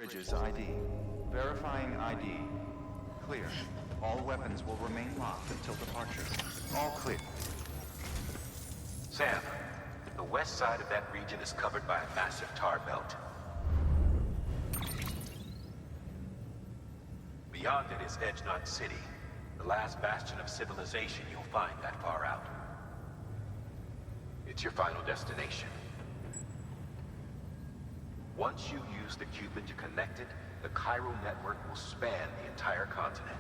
Bridges ID. Verifying ID. Clear. All weapons will remain locked until departure. All clear. Sam, the west side of that region is covered by a massive tar belt. Beyond it is Edgenut City, the last bastion of civilization you'll find that far out. It's your final destination. Once you use the Cupid to connect it, the Cairo network will span the entire continent.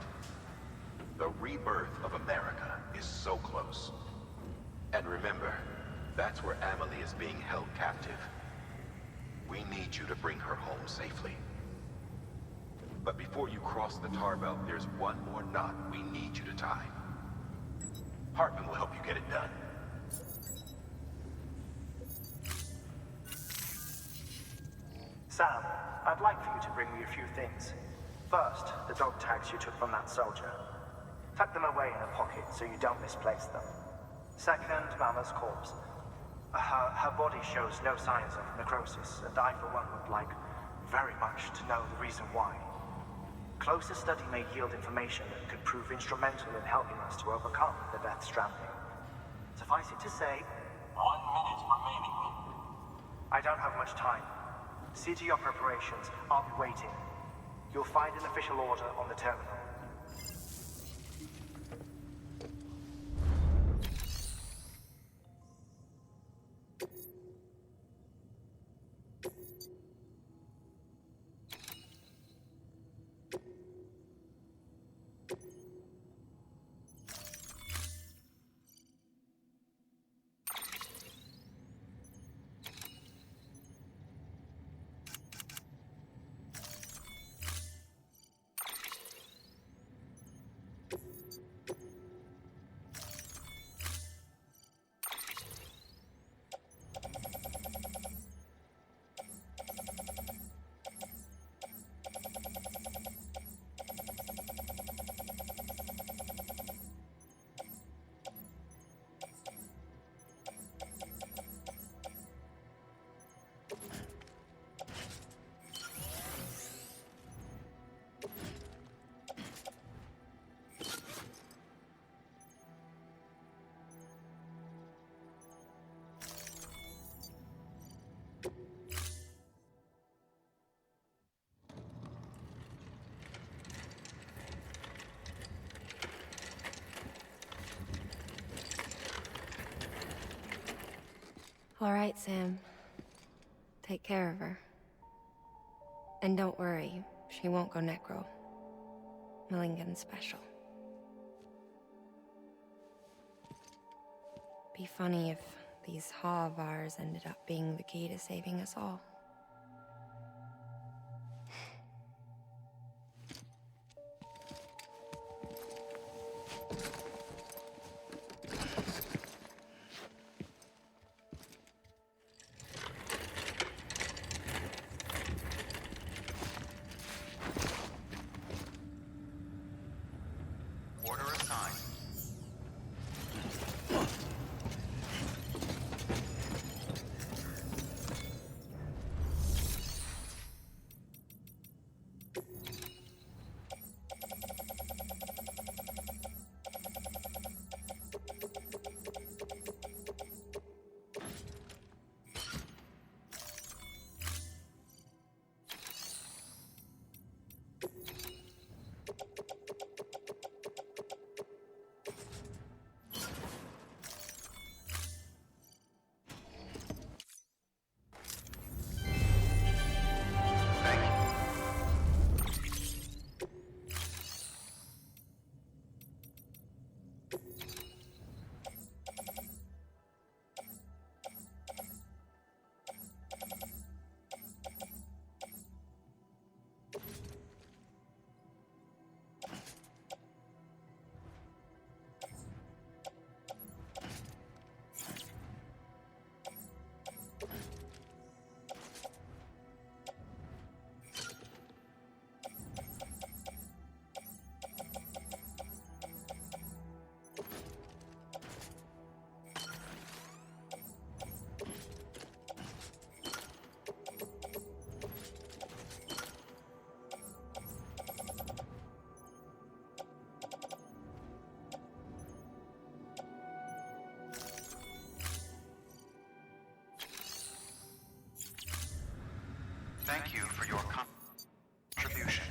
The rebirth of America is so close. And remember, that's where Amelie is being held captive. We need you to bring her home safely. But before you cross the tar belt, there's one more knot we need you to tie. Hartman will help you get it done. Sam, I'd like for you to bring me a few things. First, the dog tags you took from that soldier. Tuck them away in a pocket so you don't misplace them. Second, Mama's corpse. Her body shows no signs of necrosis, and I, for one, would like very much to know the reason why. Closer study may yield information that could prove instrumental in helping us to overcome the Death Stranding. Suffice it to say, 1 minute remaining. I don't have much time. See to your preparations. I'll be waiting. You'll find an official order on the terminal. All right, Sam. Take care of her. And don't worry, she won't go necro. Malingan special. Be funny if these Ha of ours ended up being the key to saving us all. Order assigned. Thank you for your contribution.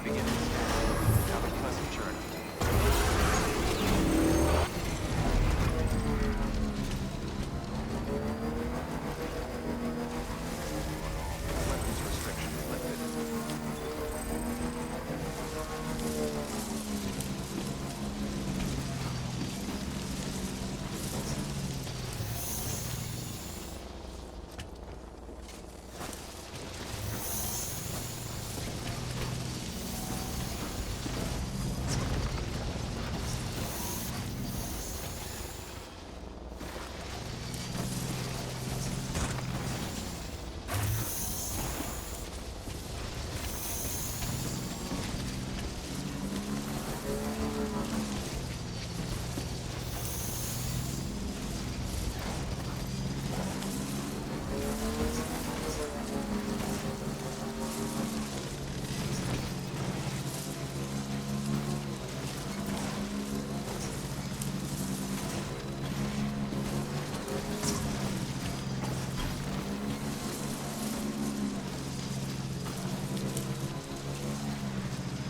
Have a pleasant journey. Weapons restrictions lifted.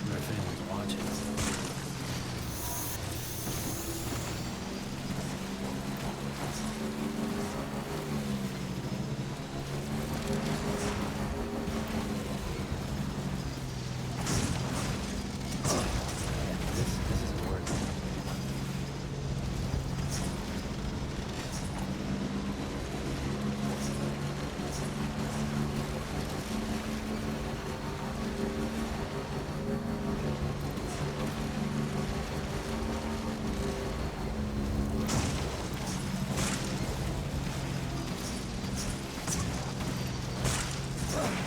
Wonder if anyone's watching. This isn't working. Go around.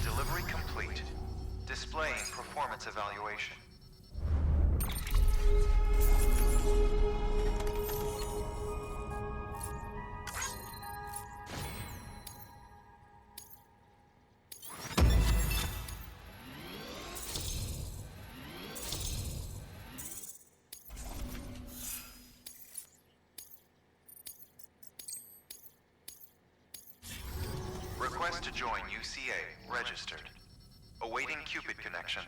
Delivery complete. Displaying performance evaluation. to join UCA, registered. Awaiting Cupid connection.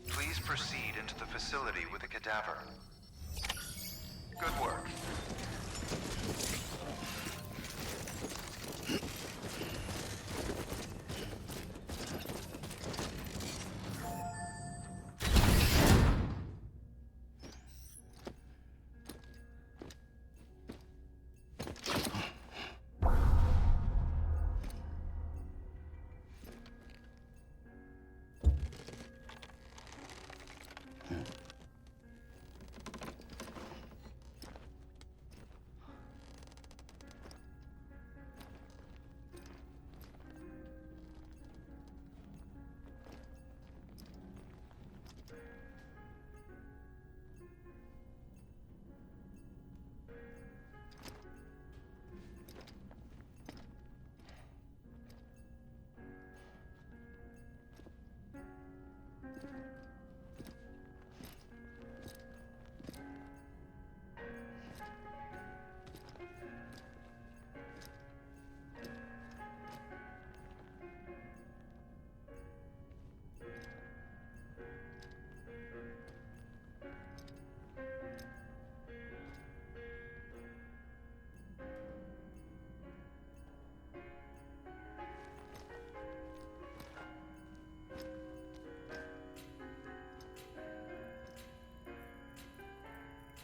Please proceed into the facility with a cadaver. Good work.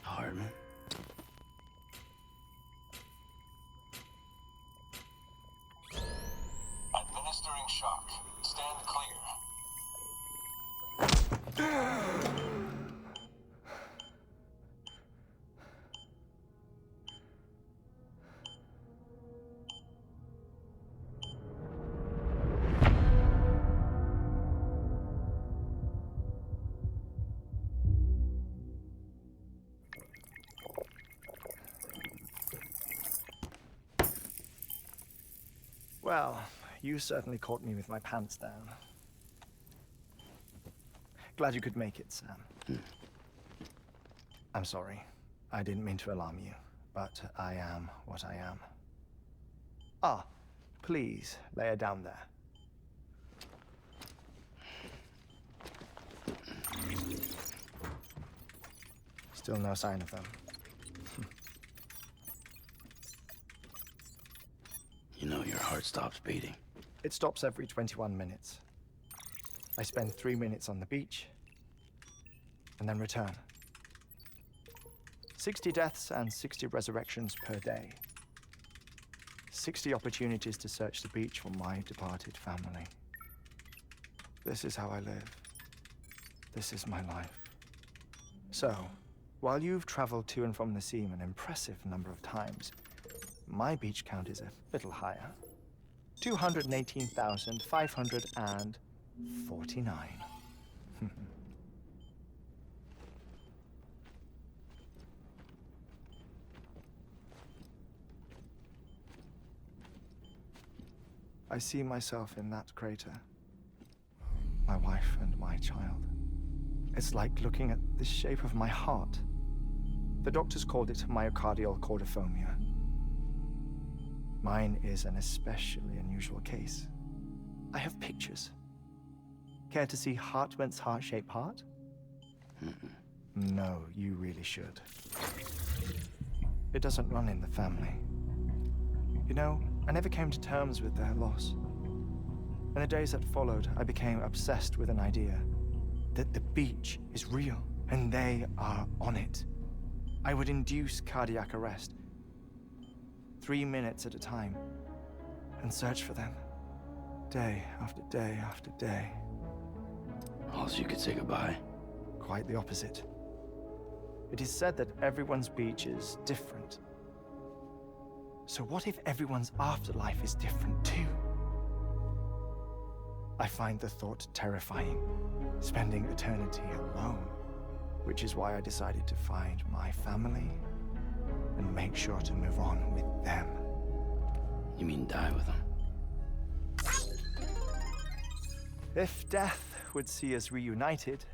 Hardman. Administering shock. Stand clear. Well, you certainly caught me with my pants down. Glad you could make it, Sam. I'm sorry. I didn't mean to alarm you, but I am what I am. Ah, please, lay her down there. Still no sign of them. You know your heart stops beating. It stops every 21 minutes. I spend 3 minutes on the beach, and then return. 60 deaths and 60 resurrections per day. 60 opportunities to search the beach for my departed family. This is how I live. This is my life. So, while you've traveled to and from the sea an impressive number of times, my beach count is a little higher. 218,549. I see myself in that crater. My wife and my child. It's like looking at the shape of my heart. The doctors called it myocardial cordiformia. Mine is an especially unusual case. I have pictures. Care to see Hartman's heart-shaped heart? No, you really should. It doesn't run in the family. You know, I never came to terms with their loss. In the days that followed, I became obsessed with an idea that the beach is real and they are on it. I would induce cardiac arrest, 3 minutes at a time, and search for them, day after day after day. Also, you could say goodbye. Quite the opposite. It is said that everyone's beach is different. So what if everyone's afterlife is different too? I find the thought terrifying, spending eternity alone, which is why I decided to find my family and make sure to move on with them. You mean die with them? If death would see us reunited,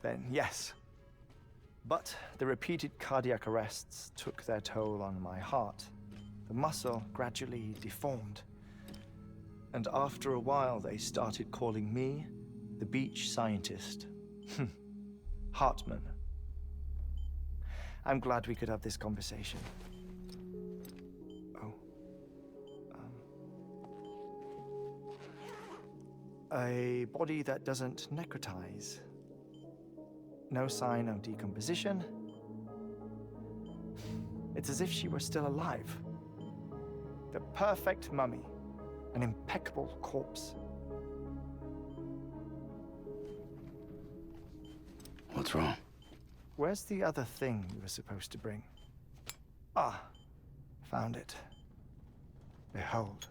then yes. But the repeated cardiac arrests took their toll on my heart. The muscle gradually deformed. And after a while, they started calling me the beach scientist. Hartman. I'm glad we could have this conversation. Oh. A body that doesn't necrotize. No sign of decomposition. It's as if she were still alive. The perfect mummy. An impeccable corpse. What's wrong? Where's the other thing you were supposed to bring? Ah, found it. Behold.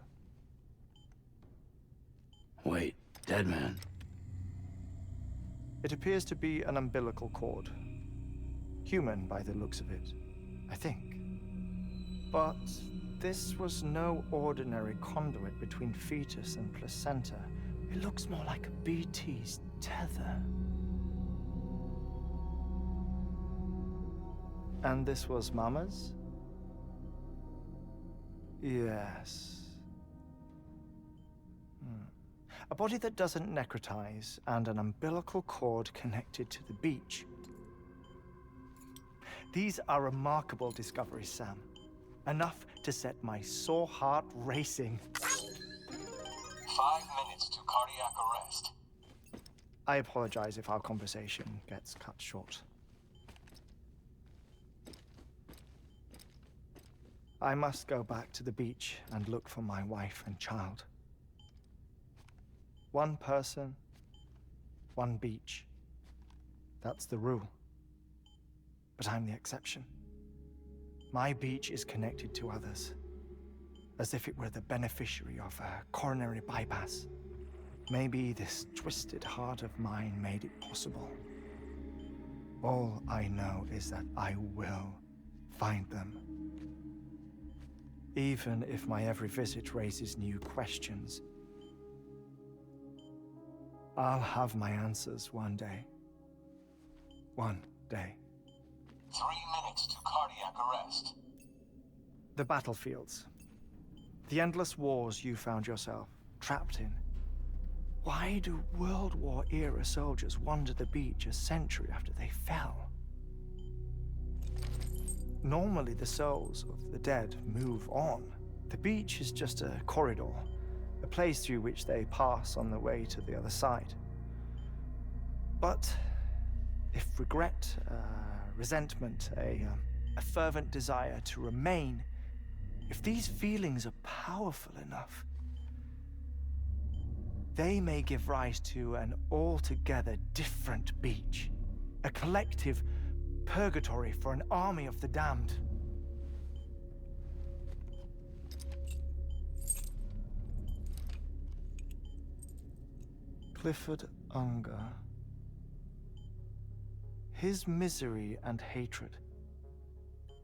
Wait, dead man? It appears to be an umbilical cord. Human by the looks of it, I think. But this was no ordinary conduit between fetus and placenta. It looks more like a BT's tether. And this was Mama's? Yes. A body that doesn't necrotize and an umbilical cord connected to the beach. These are remarkable discoveries, Sam. Enough to set my sore heart racing. 5 minutes to cardiac arrest. I apologize if our conversation gets cut short. I must go back to the beach and look for my wife and child. One person, one beach. That's the rule. But I'm the exception. My beach is connected to others, as if it were the beneficiary of a coronary bypass. Maybe this twisted heart of mine made it possible. All I know is that I will find them. Even if my every visit raises new questions, I'll have my answers one day. One day. 3 minutes to cardiac arrest. The battlefields. The endless wars you found yourself trapped in. Why do World War-era soldiers wander the beach a century after they fell? Normally, the souls of the dead move on. The beach is just a corridor, a place through which they pass on the way to the other side. But if regret, resentment, a fervent desire to remain, if these feelings are powerful enough, they may give rise to an altogether different beach, a collective purgatory for an army of the damned. Clifford Unger. His misery and hatred,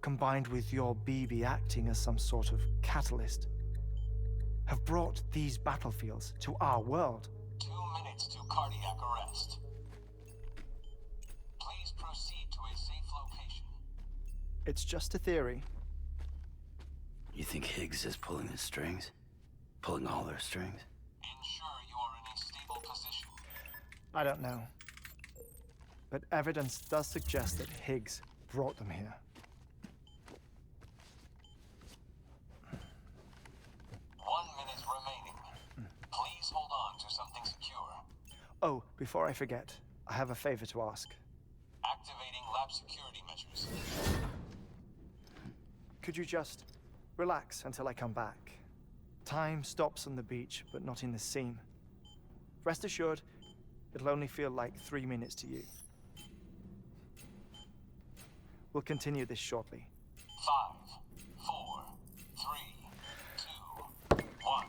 combined with your BB acting as some sort of catalyst, have brought these battlefields to our world. 2 minutes to cardiac arrest. Please proceed to a safe location. It's just a theory. You think Higgs is pulling the strings? Pulling all their strings? Ensure you are in a stable position. I don't know. But evidence does suggest that Higgs brought them here. 1 minute remaining. Please hold on to something secure. Oh, before I forget, I have a favor to ask. Activating lab security measures. Could you just relax until I come back? Time stops on the beach, but not in the scene. Rest assured, it'll only feel like 3 minutes to you. We'll continue this shortly. 5, 4, 3, 2, 1.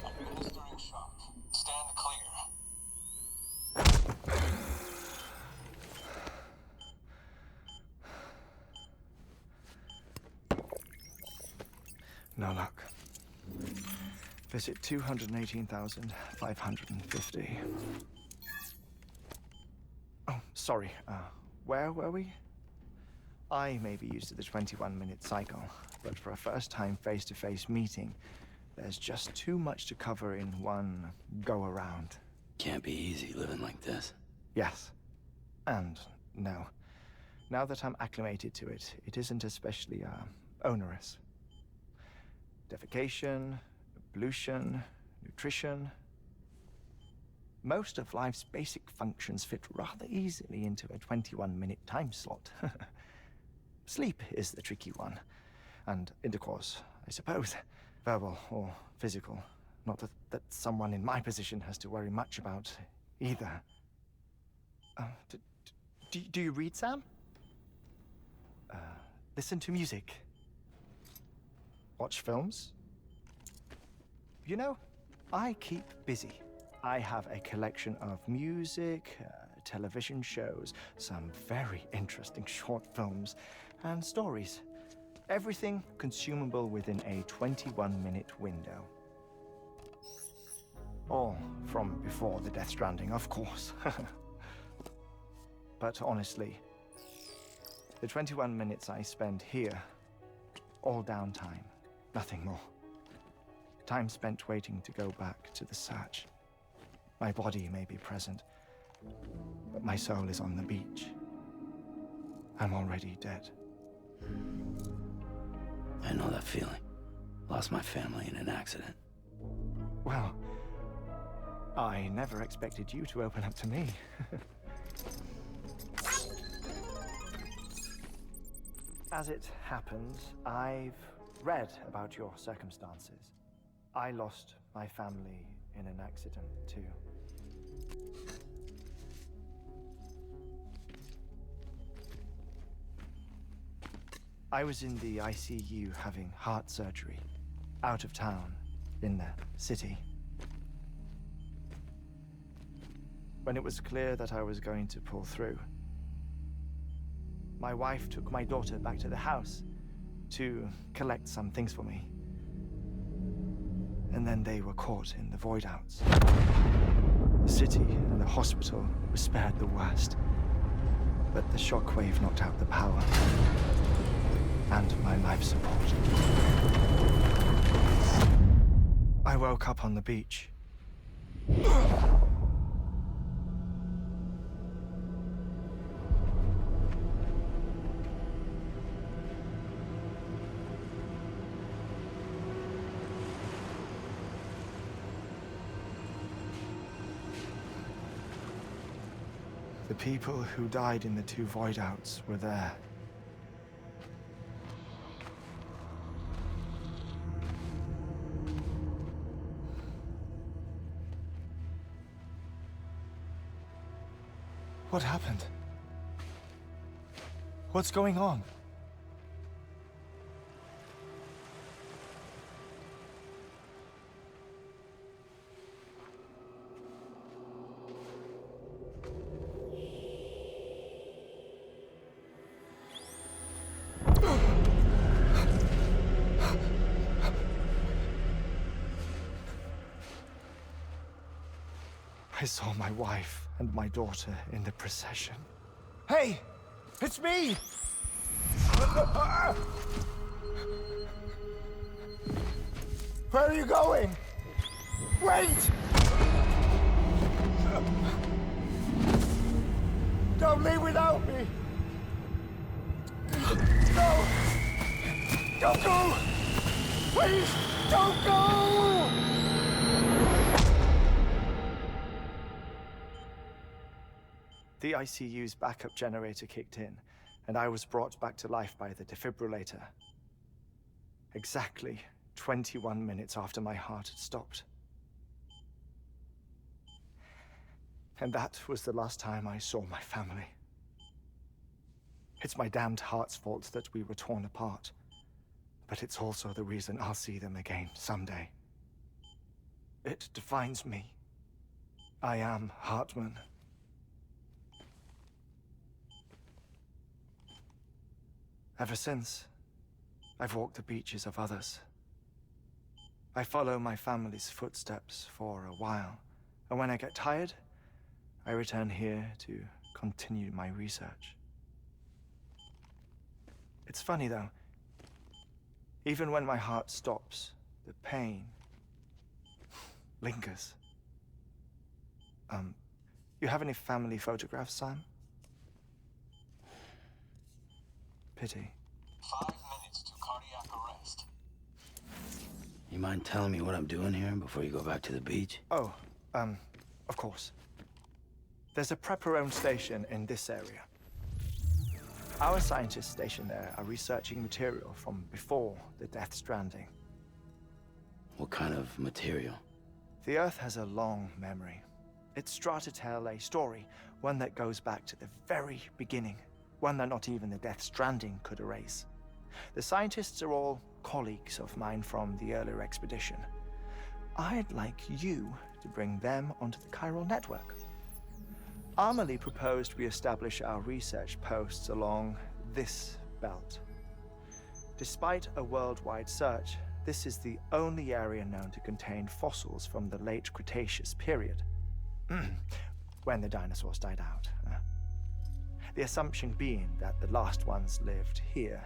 Administering shock. Stand clear. No luck. Visit 218,550. Oh, sorry. Where were we? I may be used to the 21-minute cycle, but for a first-time face-to-face meeting, there's just too much to cover in one go-around. Can't be easy living like this. Yes. And no. Now that I'm acclimated to it, it isn't especially, onerous. Defecation, pollution, nutrition. Most of life's basic functions fit rather easily into a 21-minute time slot. Sleep is the tricky one. And intercourse, I suppose. Verbal or physical. Not that someone in my position has to worry much about either. Do you read, Sam? Listen to music. Watch films? You know, I keep busy. I have a collection of music, television shows, some very interesting short films, and stories. Everything consumable within a 21-minute window. All from before the Death Stranding, of course. But honestly, the 21 minutes I spend here, all downtime, Nothing more. Time spent waiting to go back to the search. My body may be present, but my soul is on the beach. I'm already dead. I know that feeling. Lost my family in an accident. Well, I never expected you to open up to me. As it happens, I've read about your circumstances. I lost my family in an accident, too. I was in the ICU having heart surgery, out of town, in the city. When it was clear that I was going to pull through, my wife took my daughter back to the house to collect some things for me. And then they were caught in the void outs. The city and the hospital were spared the worst, but the shockwave knocked out the power and my life support. I woke up on the beach. The people who died in the 2 void outs were there. What happened? What's going on? I saw my wife and my daughter in the procession. Hey! It's me! Where are you going? Wait! Don't leave without me! No! Don't go! Please, don't go! The ICU's backup generator kicked in, and I was brought back to life by the defibrillator. Exactly 21 minutes after my heart had stopped. And that was the last time I saw my family. It's my damned heart's fault that we were torn apart, but it's also the reason I'll see them again someday. It defines me. I am Hartman. Ever since, I've walked the beaches of others. I follow my family's footsteps for a while, and when I get tired, I return here to continue my research. It's funny though, even when my heart stops, the pain lingers. You have any family photographs, Sam? Pity. 5 minutes to cardiac arrest. You mind telling me what I'm doing here before you go back to the beach? Oh, of course. There's a prepper-owned station in this area. Our scientists stationed there are researching material from before the Death Stranding. What kind of material? The Earth has a long memory. It's trying to tell a story, one that goes back to the very beginning, one that not even the Death Stranding could erase. The scientists are all colleagues of mine from the earlier expedition. I'd like you to bring them onto the chiral network. Amelie proposed we establish our research posts along this belt. Despite a worldwide search, this is the only area known to contain fossils from the late Cretaceous period, when the dinosaurs died out. The assumption being that the last ones lived here,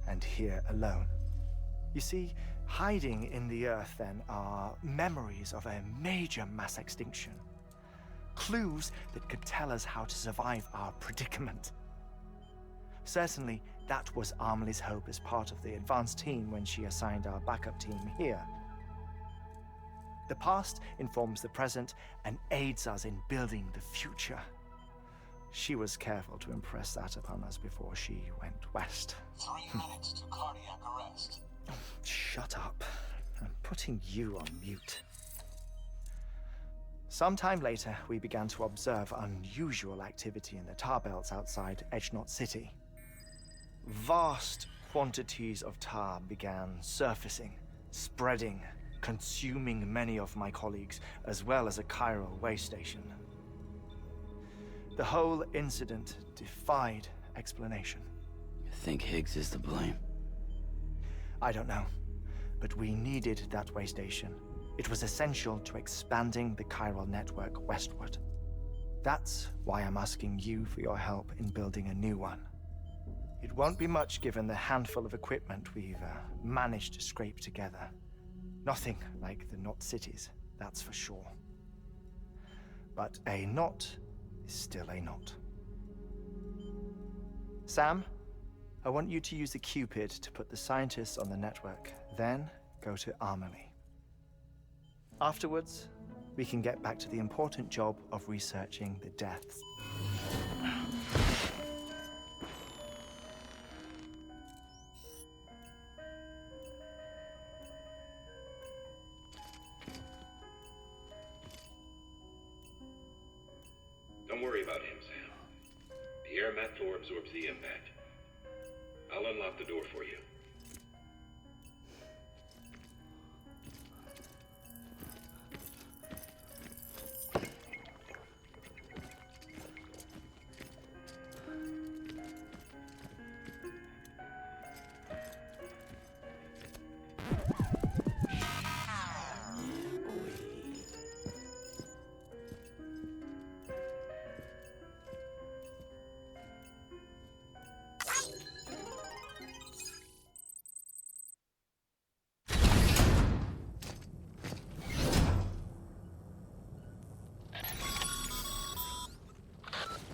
and here alone. You see, hiding in the Earth then are memories of a major mass extinction. Clues that could tell us how to survive our predicament. Certainly, that was Amelie's hope as part of the advanced team when she assigned our backup team here. The past informs the present and aids us in building the future. She was careful to impress that upon us before she went west. 3 minutes to cardiac arrest. Shut up. I'm putting you on mute. Sometime later, we began to observe unusual activity in the tar belts outside Edgenot City. Vast quantities of tar began surfacing, spreading, consuming many of my colleagues, as well as a chiral way station. The whole incident defied explanation. I think Higgs is to blame. I don't know, but we needed that way station. It was essential to expanding the chiral network westward. That's why I'm asking you for your help in building a new one. It won't be much given the handful of equipment we've managed to scrape together. Nothing like the Knot cities, that's for sure. But a knot is still a knot. Sam, I want you to use the Cupid to put the scientists on the network, then go to Amelie. Afterwards, we can get back to the important job of researching the deaths. Don't worry about him, Sam. The air mat floor absorbs the impact. I'll unlock the door for you.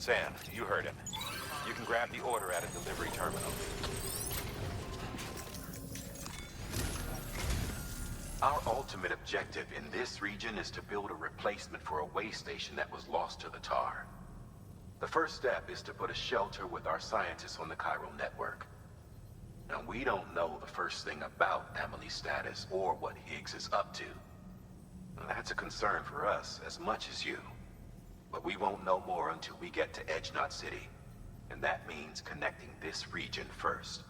Sam, you heard him. You can grab the order at a delivery terminal. Our ultimate objective in this region is to build a replacement for a way station that was lost to the tar. The first step is to put a shelter with our scientists on the chiral network. Now, we don't know the first thing about Amelie's status or what Higgs is up to. That's a concern for us as much as you. But we won't know more until we get to Edgenot City. And that means connecting this region first.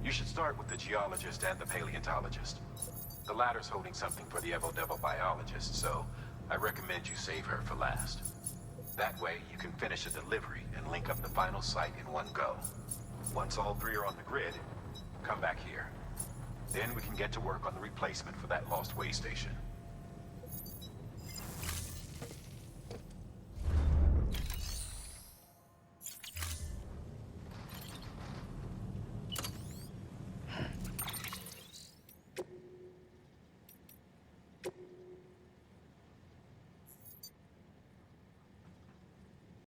You should start with the geologist and the paleontologist. The latter's holding something for the Evo-Devo biologist, so I recommend you save her for last. That way, you can finish a delivery and link up the final site in one go. Once all three are on the grid, come back here. Then we can get to work on the replacement for that lost way station.